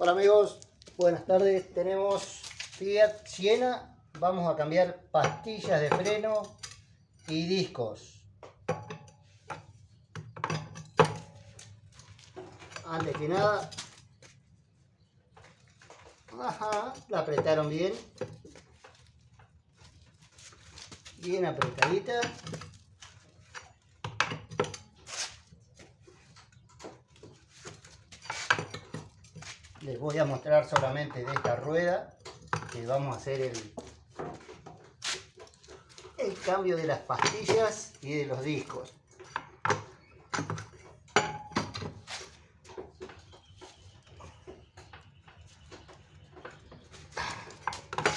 Hola amigos, buenas tardes. Tenemos Fiat Siena. Vamos a cambiar pastillas de freno y discos. Antes que nada, la apretaron bien apretadita. Les voy a mostrar solamente de esta rueda que vamos a hacer el cambio de las pastillas y de los discos.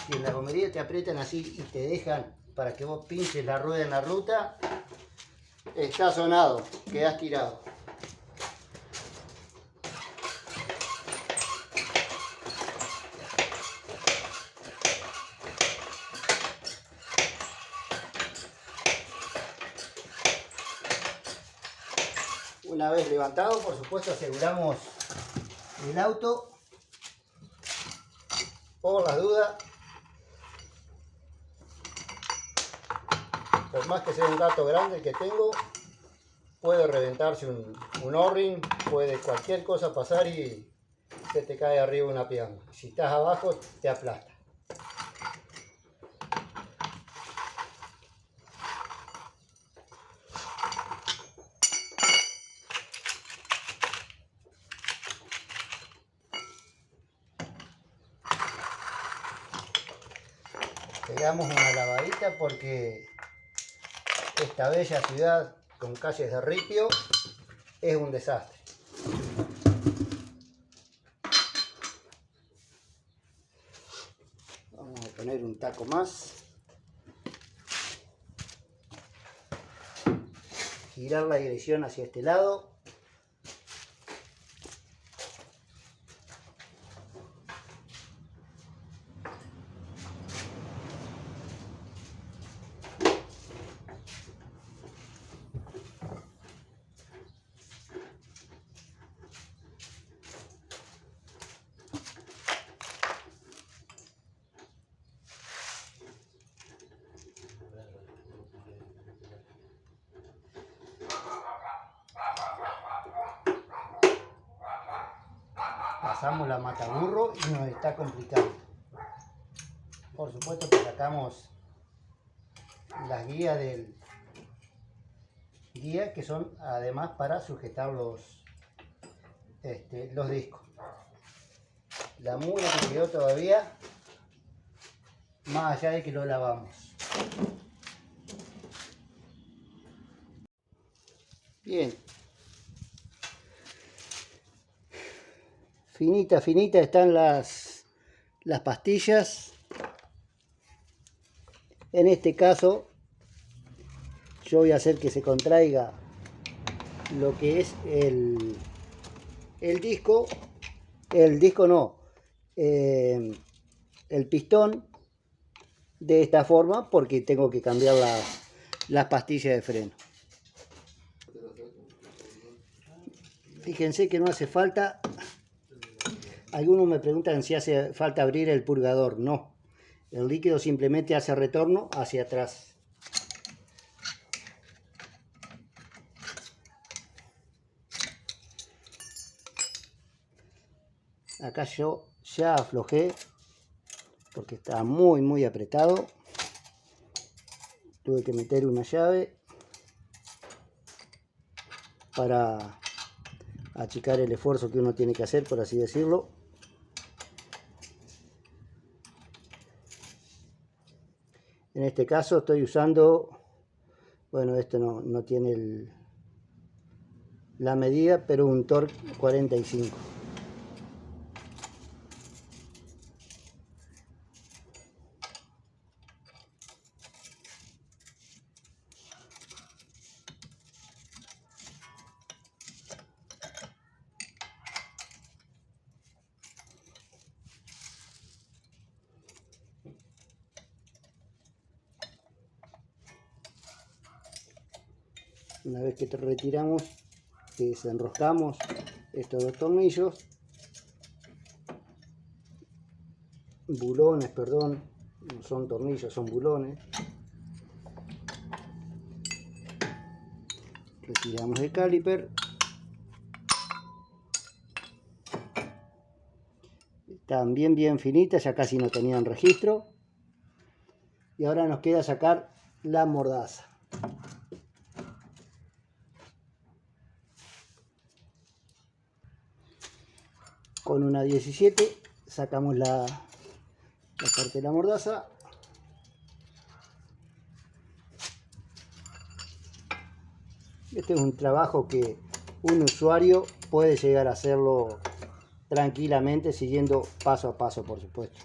Si en la gomería te aprietan así y te dejan para que vos pinches la rueda en la ruta, está sonado, quedás tirado. Una vez levantado, por supuesto, aseguramos el auto por las dudas. Por más que sea un gato grande el que tengo, puede reventarse un O-ring, puede cualquier cosa pasar y se te cae arriba una pierna. Si estás abajo, te aplasta. Pegamos una lavadita porque esta bella ciudad con calles de ripio es un desastre. Vamos a poner un taco más. Girar la dirección hacia este lado. Pasamos la mataburro y nos está complicando. Por supuesto que sacamos las guías que son además para sujetar los discos. La mugre que quedó todavía, más allá de que lo lavamos. Bien. Finita están las pastillas. En este caso yo voy a hacer que se contraiga lo que es el disco. El pistón de esta forma porque tengo que cambiar las pastillas de freno. Fíjense que no hace falta. Algunos me preguntan si hace falta abrir el purgador. No, el líquido simplemente hace retorno hacia atrás. Acá yo ya aflojé porque está muy apretado. Tuve que meter una llave para achicar el esfuerzo que uno tiene que hacer, por así decirlo. En este caso estoy usando, bueno, esto no tiene la medida, pero un Torx 45. Una vez que retiramos, desenroscamos estos dos tornillos, bulones, perdón, no son tornillos, son bulones. Retiramos el caliper. Están bien finitas, ya casi no tenían registro. Y ahora nos queda sacar la mordaza. Con una 17 sacamos la parte de la mordaza. Este es un trabajo que un usuario puede llegar a hacerlo tranquilamente, siguiendo paso a paso, por supuesto.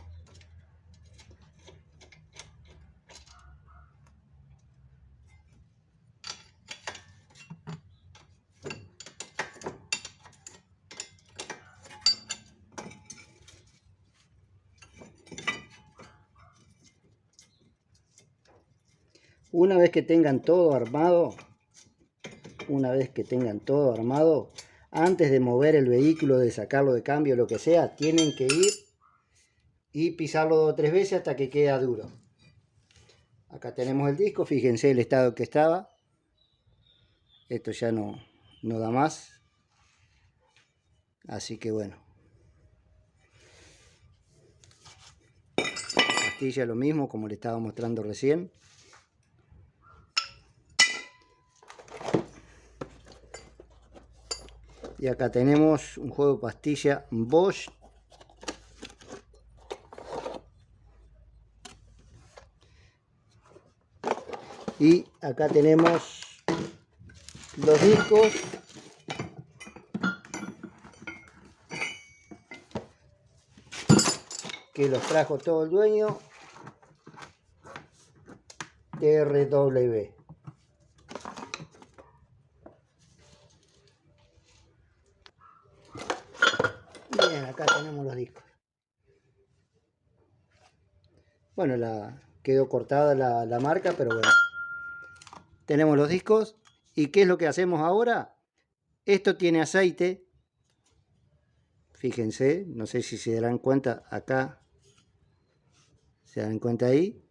Una vez que tengan todo armado, antes de mover el vehículo, de sacarlo de cambio, lo que sea, tienen que ir y pisarlo 2 o 3 veces hasta que queda duro. Acá tenemos el disco, fíjense el estado que estaba. Esto ya no da más. Así que bueno. Pastilla lo mismo, como le estaba mostrando recién. Y acá tenemos un juego de pastilla Bosch. Y acá tenemos los discos. Que los trajo todo el dueño. TRW. Bien, acá tenemos los discos. Bueno, quedó cortada la marca, pero bueno. Tenemos los discos. ¿Y qué es lo que hacemos ahora? Esto tiene aceite. Fíjense, no sé si se darán cuenta acá. ¿Se dan cuenta ahí?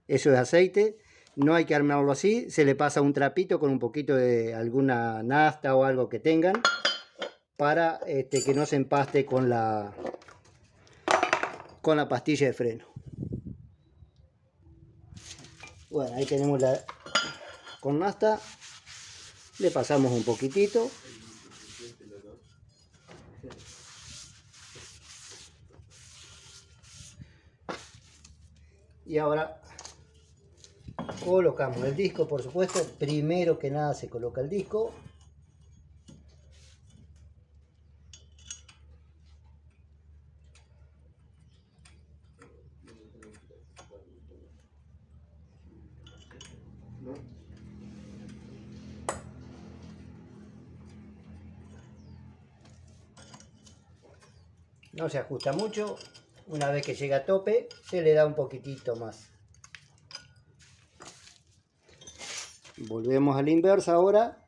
Eso es aceite. No hay que armarlo así. Se le pasa un trapito con un poquito de alguna nafta o algo que tengan, para que no se empaste con la pastilla de freno. Bueno, ahí tenemos la con nafta. Le pasamos un poquitito. Y ahora colocamos el disco, por supuesto. Primero que nada se coloca el disco. No se ajusta mucho. Una vez que llega a tope, se le da un poquitito más. Volvemos a la inversa ahora.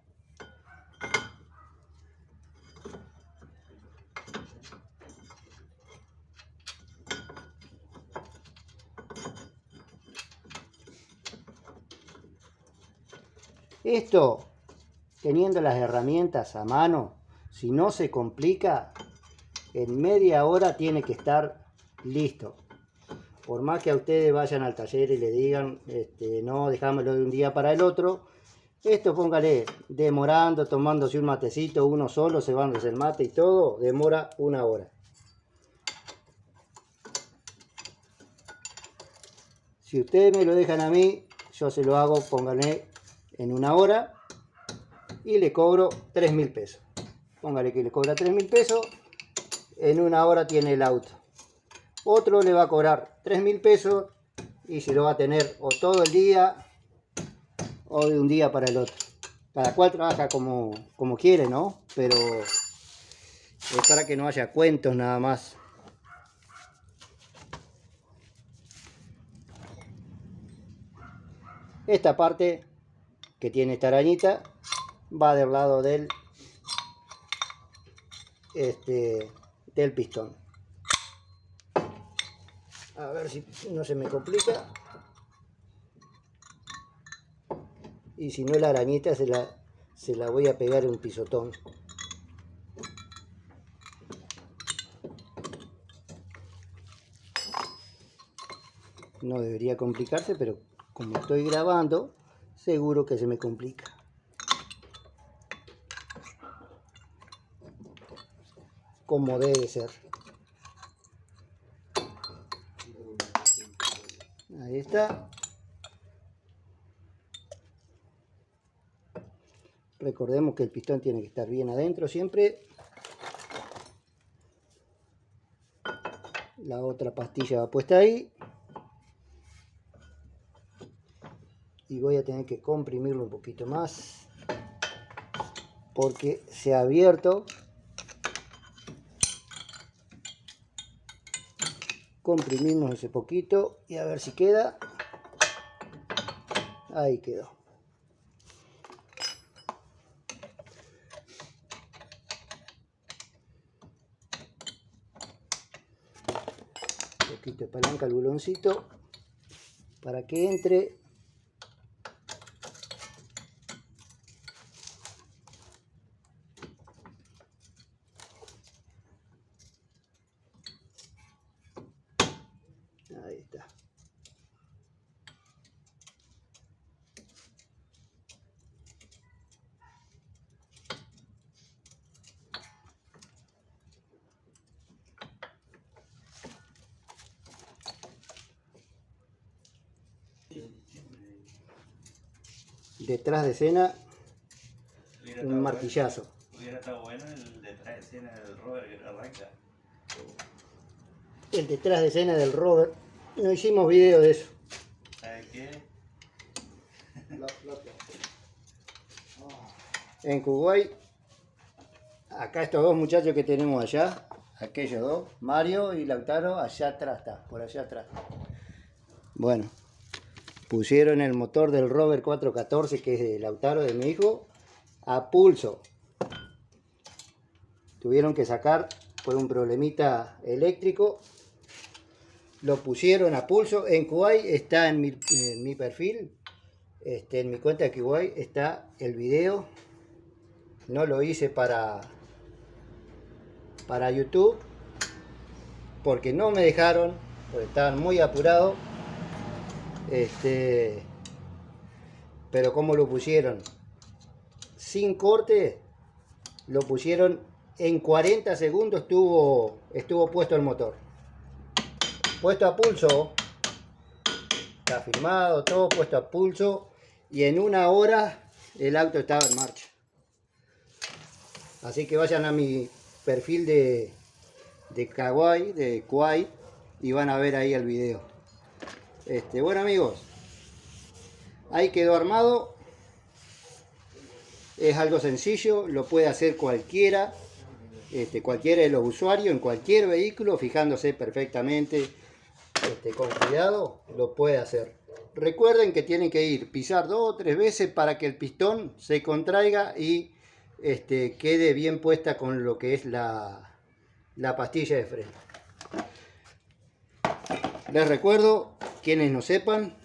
Esto, teniendo las herramientas a mano, si no se complica, en media hora tiene que estar listo. Por más que a ustedes vayan al taller y le digan, no, dejámoslo de un día para el otro. Esto póngale, demorando, tomándose un matecito, uno solo, cebándose el mate y todo, demora 1 hora. Si ustedes me lo dejan a mí, yo se lo hago, póngale, en 1 hora y le cobro 3.000 pesos. Póngale que le cobra 3.000 pesos, en 1 hora tiene el auto. Otro le va a cobrar 3.000 pesos y se lo va a tener o todo el día o de un día para el otro. Cada cual trabaja como quiere, ¿no? Pero es para que no haya cuentos nada más. Esta parte que tiene esta arañita va del lado del pistón. A ver si no se me complica. Y si no, la arañita se la voy a pegar en un pisotón. No debería complicarse, pero como estoy grabando, seguro que se me complica. Como debe ser. Ahí está. Recordemos que el pistón tiene que estar bien adentro siempre. La otra pastilla va puesta ahí. Y voy a tener que comprimirlo un poquito más, porque se ha abierto. Comprimimos ese poquito y a ver si queda. Ahí quedó. Un poquito de palanca al buloncito para que entre. Ahí está. Detrás de escena, un martillazo. Hubiera estado bueno el detrás de escena del Robert que arranca. El detrás de escena del Robert. No hicimos video de eso. ¿Sabes qué? En Kuwait, acá estos dos muchachos que tenemos allá, aquellos dos, Mario y Lautaro, allá atrás está, por allá atrás. Bueno, pusieron el motor del Robert 414, que es de Lautaro, de mi hijo, a pulso. Tuvieron que sacar por un problemita eléctrico. Lo pusieron a pulso. En Kuwait está en mi perfil, en mi cuenta de Kuwait está el video. No lo hice para YouTube porque no me dejaron, porque estaban muy apurados. Pero como lo pusieron sin corte, lo pusieron en 40 segundos, estuvo puesto el motor, puesto a pulso. Está filmado, todo puesto a pulso, y en 1 hora el auto estaba en marcha. Así que vayan a mi perfil de Kuwait, y van a ver ahí el video. Bueno amigos, ahí quedó armado. Es algo sencillo, lo puede hacer cualquiera, cualquiera de los usuarios en cualquier vehículo, fijándose perfectamente, con cuidado, lo puede hacer. Recuerden que tienen que pisar 2 o 3 veces para que el pistón se contraiga y quede bien puesta con lo que es la pastilla de freno. Les recuerdo, quienes no sepan,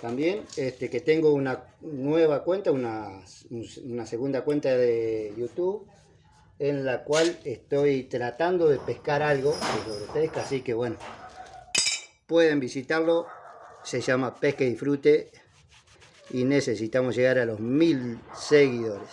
también que tengo una nueva cuenta, una segunda cuenta de YouTube, en la cual estoy tratando de pescar algo de sobrepesca, así que bueno, pueden visitarlo. Se llama Pesca y Disfrute y necesitamos llegar a los 1000 seguidores.